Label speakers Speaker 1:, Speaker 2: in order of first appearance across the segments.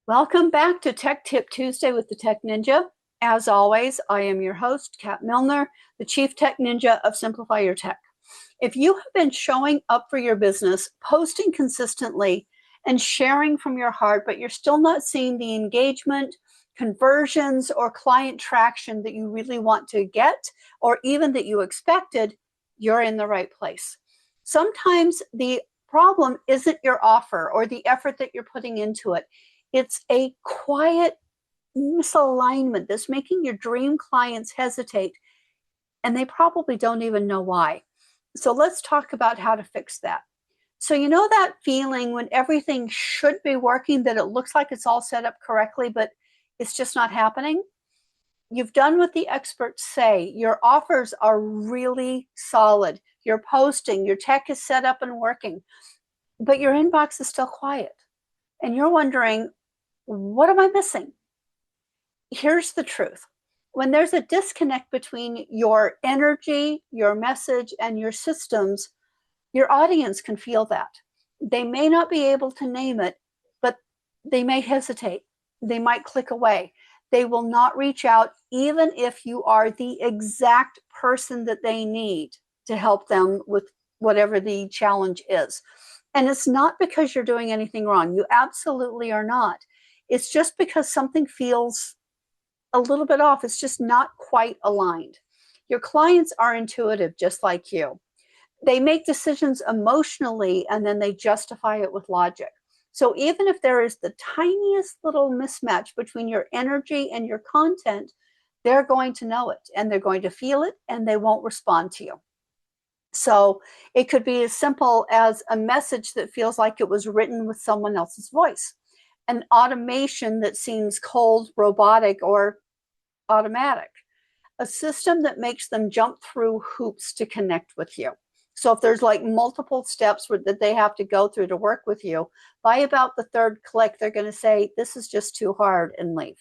Speaker 1: Welcome back to Tech Tip Tuesday with the Tech Ninja. As always, I am your host, Kat Milner, the Chief Tech Ninja of Simplify Your Tech. If you have been showing up for your business, posting consistently, and sharing from your heart, but you're still not seeing the engagement, conversions, or client traction that you really want to get, or even that you expected, you're in the right place. Sometimes the problem isn't your offer or the effort that you're putting into it. It's a quiet misalignment that's making your dream clients hesitate, and they probably don't even know why. So let's talk about how to fix that. So you know that feeling when everything should be working, that it looks like it's all set up correctly, but it's just not happening? You've done what the experts say. Your offers are really solid. You're posting, your tech is set up and working, but your inbox is still quiet. And you're wondering, what am I missing? Here's the truth. When there's a disconnect between your energy, your message, and your systems, your audience can feel that. They may not be able to name it, but they may hesitate. They might click away. They will not reach out, even if you are the exact person that they need to help them with whatever the challenge is. And it's not because you're doing anything wrong. You absolutely are not. It's just because something feels a little bit off. It's just not quite aligned. Your clients are intuitive, just like you. They make decisions emotionally and then they justify it with logic. So even if there is the tiniest little mismatch between your energy and your content, they're going to know it and they're going to feel it and they won't respond to you. So it could be as simple as a message that feels like it was written with someone else's voice, an automation that seems cold, robotic, or automatic, a system that makes them jump through hoops to connect with you. So if there's like multiple steps that they have to go through to work with you, by about the third click, they're going to say, this is just too hard, and leave.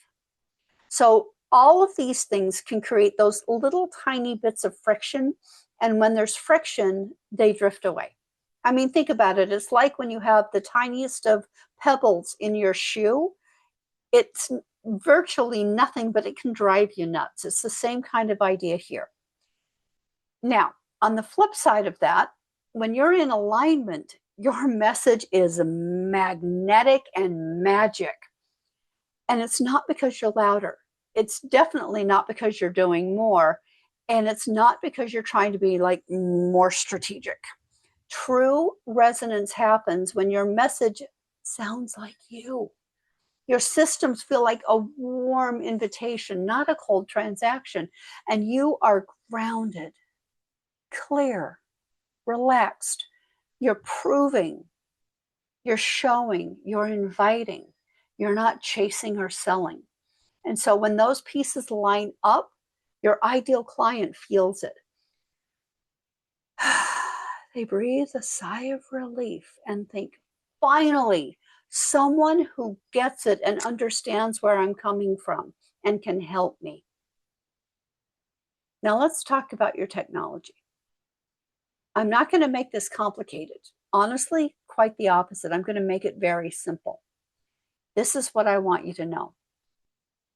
Speaker 1: So all of these things can create those little tiny bits of friction. And when there's friction, they drift away. I mean, think about it. It's like when you have the tiniest of pebbles in your shoe, it's virtually nothing, but it can drive you nuts. It's the same kind of idea here. Now, on the flip side of that, when you're in alignment, your message is magnetic and magic. And it's not because you're louder. It's definitely not because you're doing more. And it's not because you're trying to be like more strategic. True resonance happens when your message sounds like you. Your systems feel like a warm invitation, not a cold transaction. And you are grounded, clear, relaxed. You're proving, you're showing, you're inviting. You're not chasing or selling. And so when those pieces line up, your ideal client feels it. They breathe a sigh of relief and think, finally, someone who gets it and understands where I'm coming from and can help me. Now let's talk about your technology. I'm not going to make this complicated. Honestly, quite the opposite. I'm going to make it very simple. This is what I want you to know.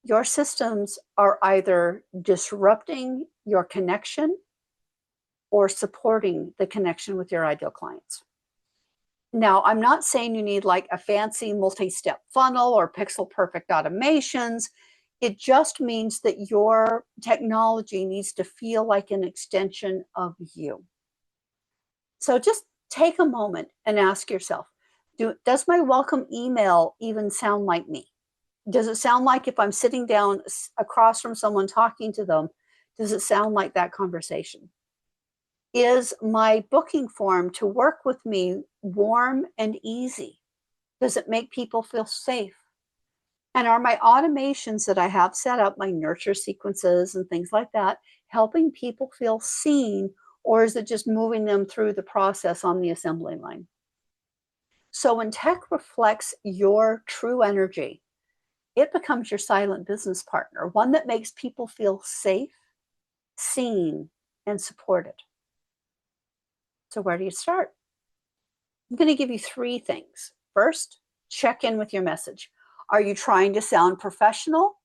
Speaker 1: Your systems are either disrupting your connection or supporting the connection with your ideal clients. Now, I'm not saying you need like a fancy multi-step funnel or pixel perfect automations. It just means that your technology needs to feel like an extension of you. So just take a moment and ask yourself, does my welcome email even sound like me? Does it sound like if I'm sitting down across from someone talking to them, does it sound like that conversation? Is my booking form to work with me warm and easy? Does it make people feel safe? And are my automations that I have set up, my nurture sequences and things like that, helping people feel seen, or is it just moving them through the process on the assembly line? So when tech reflects your true energy, it becomes your silent business partner, one that makes people feel safe, seen, and supported. So where do you start? I'm going to give you 3 things. First, check in with your message. Are you trying to sound professional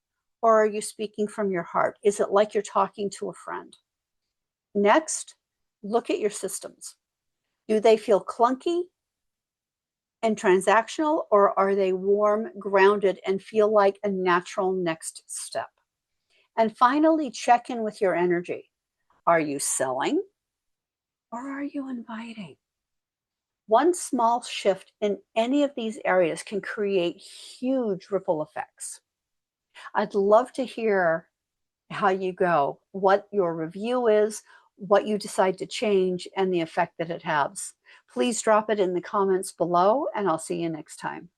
Speaker 1: or are you speaking from your heart? Is it like you're talking to a friend? Next, look at your systems. Do they feel clunky and transactional, or are they warm, grounded, and feel like a natural next step? And finally, check in with your energy. Are you selling or are you inviting? One small shift in any of these areas can create huge ripple effects. I'd love to hear how you go, what your review is, what you decide to change, and the effect that it has. Please drop it in the comments below, and I'll see you next time.